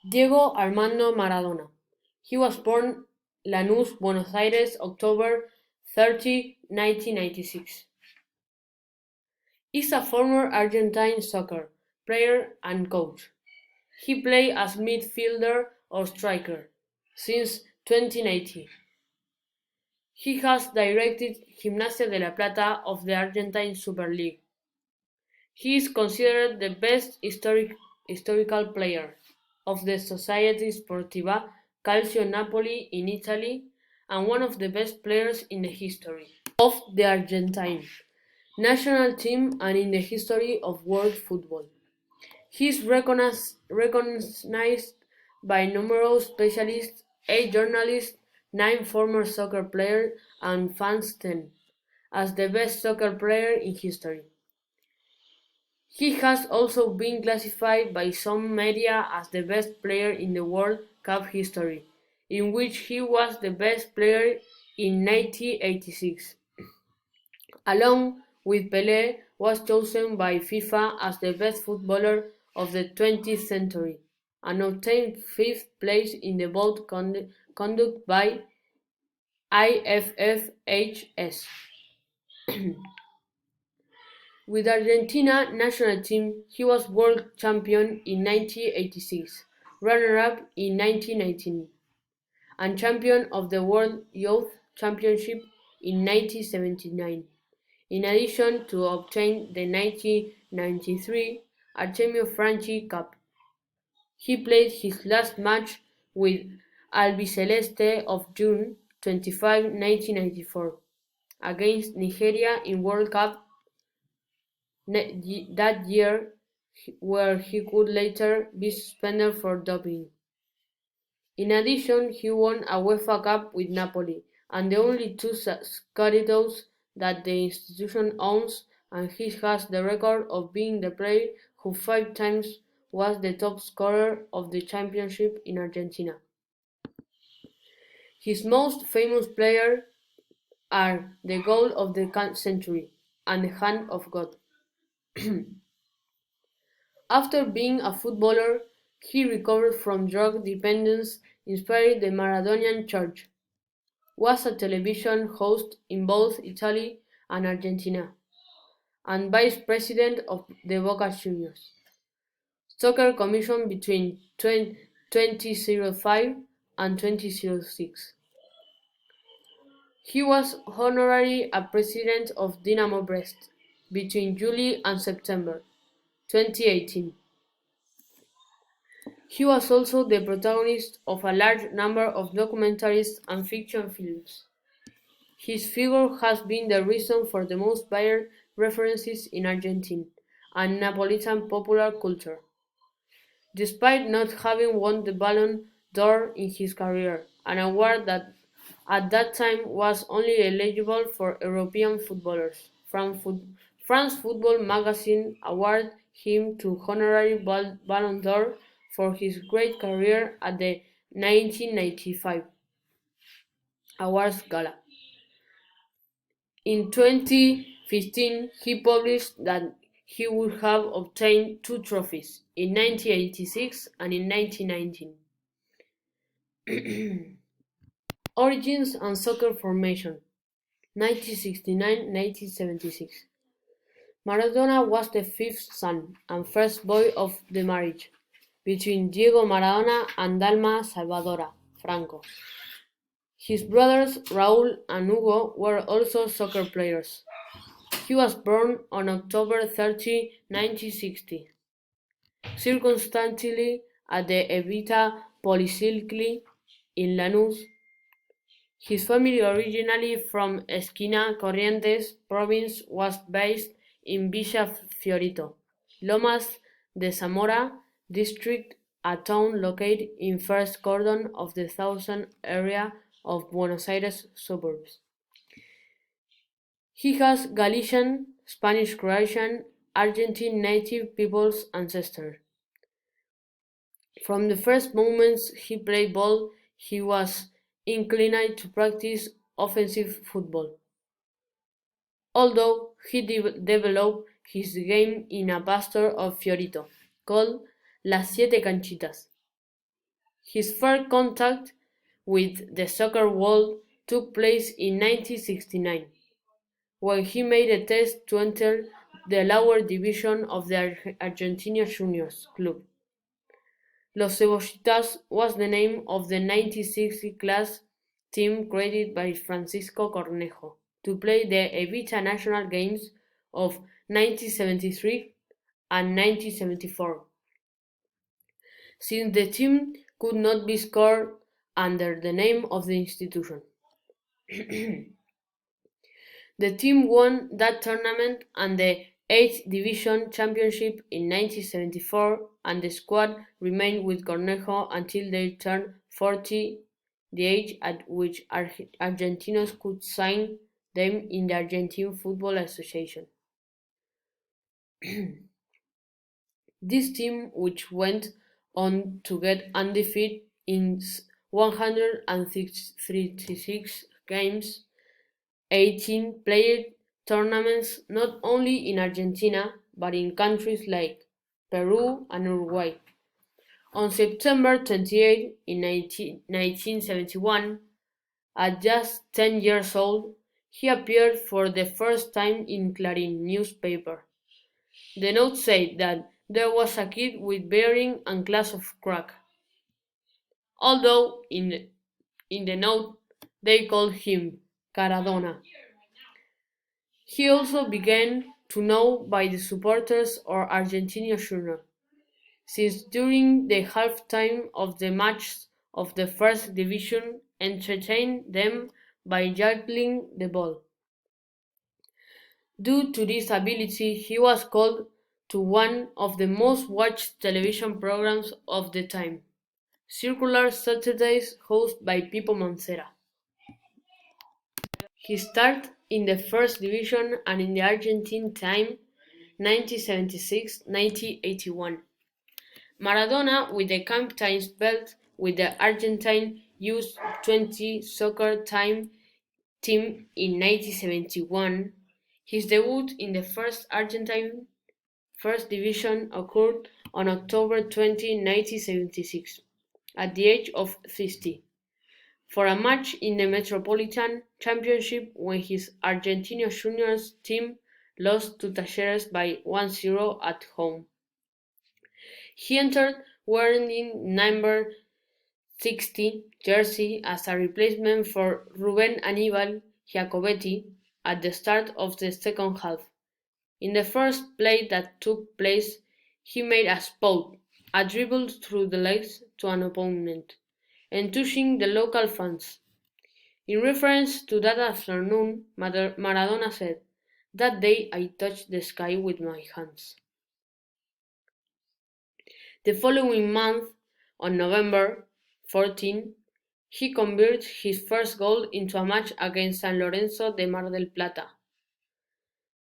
Diego Armando Maradona. He was born Lanús, Buenos Aires, October 30, 1996. Is a former Argentine soccer player and coach. He played as midfielder or striker since 2019. He has directed Gimnasia de La Plata of the Argentine Super League. He is considered the best historical player of the Society Sportiva Calcio Napoli in Italy and one of the best players in the history of the Argentine national team and in the history of world football. He is recognized by numerous specialists, 8 journalists, 9 former soccer players, and fans 10, as the best soccer player in history. He has also been classified by some media as the best player in the World Cup history, in which he was the best player in 1986. Along with Pelé, was chosen by FIFA as the best footballer of the 20th century, and obtained 5th place in the vote conducted by IFFHS. With Argentina national team, he was world champion in 1986, runner-up in 1919, and champion of the World Youth Championship in 1979. In addition to obtain the 1993 Artemio Franchi Cup. He played his last match with Albiceleste of June 25, 1994, against Nigeria in World Cup that year, where he could later be suspended for doping. In addition, he won a UEFA Cup with Napoli, and the only two Scudettos that the institution owns, and he has the record of being the player who 5 times was the top scorer of the championship in Argentina. His most famous players are the goal of the century and the hand of God. After being a footballer, he recovered from drug dependence, inspired the Maradonian Church, was a television host in both Italy and Argentina, and vice president of the Boca Juniors Soccer Commission between 2005 and 2006. He was honorary a president of Dynamo Brest between July and September 2018. He was also the protagonist of a large number of documentaries and fiction films. His figure has been the reason for the most viral references in Argentine and Neapolitan popular culture. Despite not having won the Ballon d'Or in his career, an award that at that time was only eligible for European footballers, France Football magazine awarded him the honorary Ballon d'Or for his great career at the 1995 Awards Gala. In 2015, he published that he would have obtained 2 trophies, in 1986 and in 1919. Origins and soccer formation, 1969-1976. Maradona was the 5th son and first boy of the marriage between Diego Maradona and Dalma Salvadora Franco. His brothers Raúl and Hugo were also soccer players. He was born on October 30, 1960, circumstantially at the Evita Policlinic in Lanús. His family, originally from Esquina Corrientes province, was based in Villa Fiorito, Lomas de Zamora district, a town located in first cordon of the southern area of Buenos Aires suburbs. He has Galician, Spanish, Croatian, Argentine native people's ancestors. From the first moments he played ball, he was inclined to practice offensive football. Although he developed his game in a pastor of Fiorito, called Las Siete Canchitas. His first contact with the soccer world took place in 1969, when he made a test to enter the lower division of the Argentina Juniors club. Los Cebollitas was the name of the 1960 class team created by Francisco Cornejo to play the Evita National Games of 1973 and 1974. Since the team could not be scored under the name of the institution. The team won that tournament and the 8th Division Championship in 1974, and the squad remained with Cornejo until they turned 40, the age at which Argentinos could sign them in the Argentine Football Association. This team, which went on to get undefeated in 136 games, 18 played tournaments not only in Argentina but in countries like Peru and Uruguay. On September 28 in 1971, at just 10 years old, he appeared for the first time in Clarín newspaper. The note said that there was a kid with bearing and glass of crack. Although in the note they called him Maradona. He also began to know by the supporters of Argentina Junior, since during the halftime of the matches of the first division entertained them by juggling the ball. Due to this ability, he was called to one of the most watched television programs of the time, Circular Saturdays, hosted by Pipo Mancera. He started in the first division and in the Argentine team 1976-1981. Maradona, with the captain's belt with the Argentine U20 soccer team in 1971, his debut in the first Argentine First Division occurred on October 20, 1976, at the age of 50, for a match in the Metropolitan Championship when his Argentina Juniors team lost to Talleres by 1-0 at home. He entered wearing number 60 jersey as a replacement for Ruben Aníbal Giacobetti at the start of the second half. In the first play that took place, he made a spot, a dribble through the legs to an opponent, enthusing the local fans. In reference to that afternoon, Maradona said, "That day I touched the sky with my hands." The following month, on November 14, he converted his first goal into a match against San Lorenzo de Mar del Plata.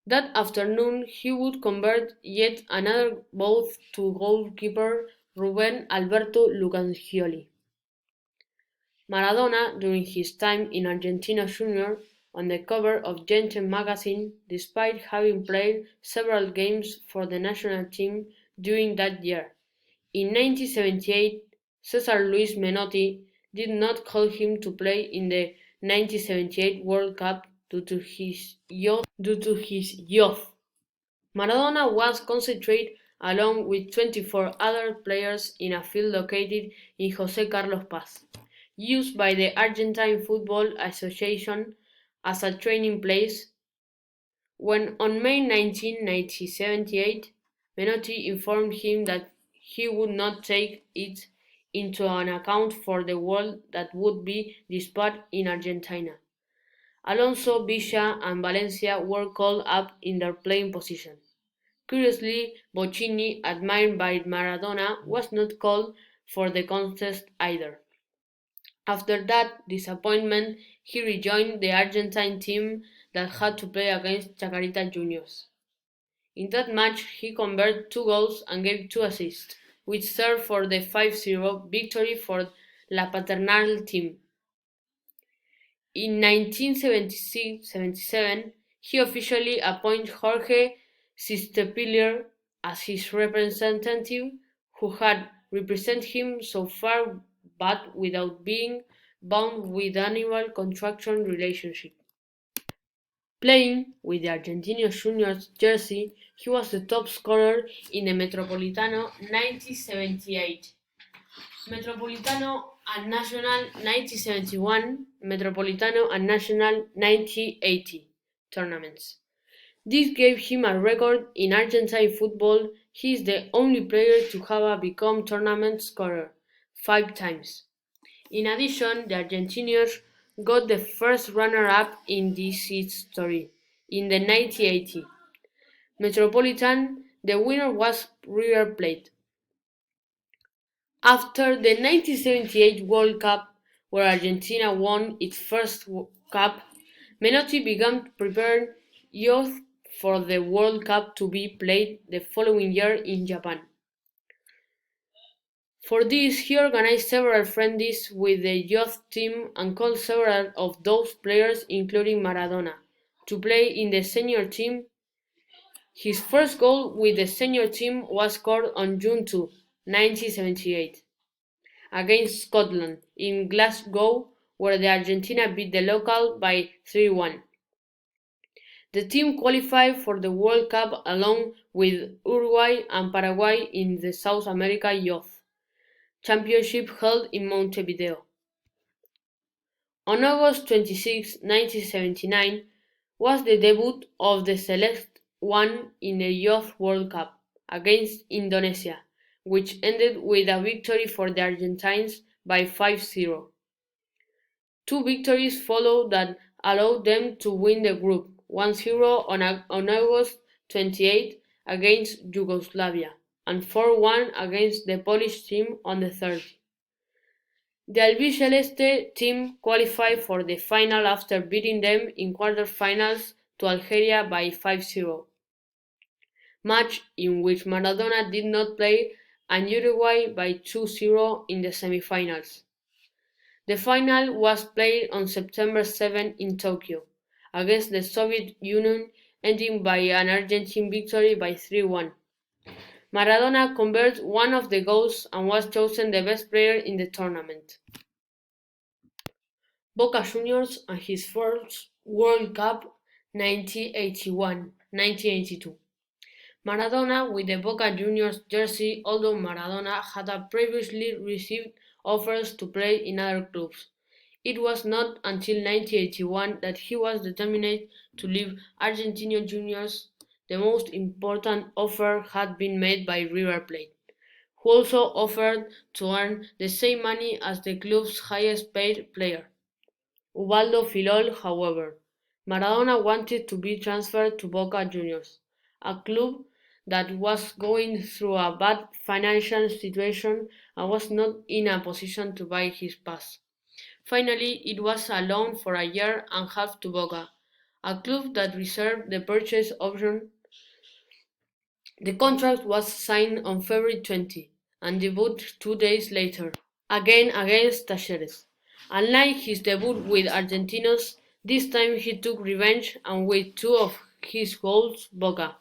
That afternoon he would convert yet another both to goalkeeper Ruben Alberto Lucangioli. Maradona, during his time in Argentina Junior, on the cover of Gente magazine, despite having played several games for the national team during that year. In 1978, Cesar Luis Menotti did not call him to play in the 1978 World Cup due to his youth. Maradona was concentrated along with 24 other players in a field located in José Carlos Paz, used by the Argentine Football Association as a training place. When on May 19, 1978, Menotti informed him that he would not take it into an account for the world that would be disputed in Argentina. Alonso, Villa and Valencia were called up in their playing position. Curiously, Bocchini, admired by Maradona, was not called for the contest either. After that disappointment, he rejoined the Argentine team that had to play against Chacarita Juniors. In that match, he converted 2 goals and gave 2 assists, which served for the 5-0 victory for La Paternal team. In 1976-77, he officially appointed Jorge Sistepiller as his representative, who had represented him so far but without being bound with annual contractual relationship. Playing with the Argentinos Juniors jersey, he was the top scorer in the Metropolitano 1978, Metropolitano and National 1971, Metropolitano and National 1980 tournaments. This gave him a record in Argentine football. He is the only player to have become tournament scorer 5 times. In addition, the Argentinians got the first runner-up in this history in the 1980 Metropolitan. The winner was River Plate. After the 1978 World Cup, where Argentina won its first cup, Menotti began preparing youth for the World Cup to be played the following year in Japan. For this, he organized several friendlies with the youth team and called several of those players, including Maradona, to play in the senior team. His first goal with the senior team was scored on June 2, 1978, against Scotland in Glasgow, where the Argentina beat the local by 3-1. The team qualified for the World Cup along with Uruguay and Paraguay in the South America Youth Championship held in Montevideo. On August 26, 1979, was the debut of the Select One in the Youth World Cup against Indonesia, which ended with a victory for the Argentines by 5-0. 2 victories followed that allowed them to win the group, 1-0 on August 28 against Yugoslavia and 4-1 against the Polish team on the 30th. The Albiceleste team qualified for the final after beating them in quarter-finals to Algeria by 5-0, match in which Maradona did not play, and Uruguay by 2-0 in the semi-finals. The final was played on September 7 in Tokyo, against the Soviet Union, ending by an Argentine victory by 3-1. Maradona converted one of the goals and was chosen the best player in the tournament. Boca Juniors and his first World Cup 1981-1982. Maradona with the Boca Juniors jersey. Although Maradona had previously received offers to play in other clubs, it was not until 1981 that he was determined to leave Argentinos Juniors. The most important offer had been made by River Plate, who also offered to earn the same money as the club's highest paid player, Ubaldo Filol. However, Maradona wanted to be transferred to Boca Juniors, a club that was going through a bad financial situation and was not in a position to buy his pass. Finally, it was a loan for a year and a half to Boca, a club that reserved the purchase option. The contract was signed on February 20 and debuted 2 days later, again against Talleres. Unlike his debut with Argentinos, this time he took revenge and with 2 of his goals, Boca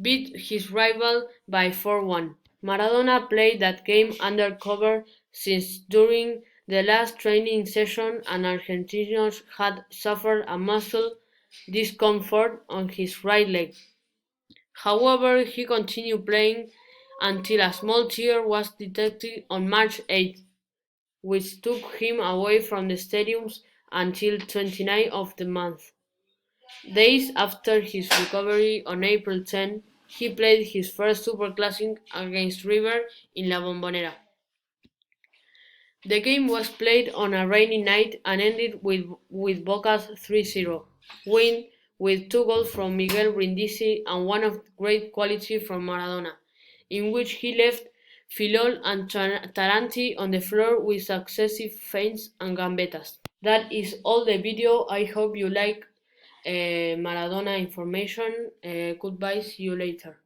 beat his rival by 4-1. Maradona played that game under cover since during the last training session an Argentinian had suffered a muscle discomfort on his right leg. However, he continued playing until a small tear was detected on March 8, which took him away from the stadiums until 29 of the month. Days after his recovery, on April 10, he played his first Superclásico against River in La Bombonera. The game was played on a rainy night and ended with Boca's 3-0 win, with 2 goals from Miguel Brindisi and one of great quality from Maradona, in which he left Filol and Taranti on the floor with successive feints and gambetas. That is all the video. I hope you like Maradona information. Goodbye, see you later.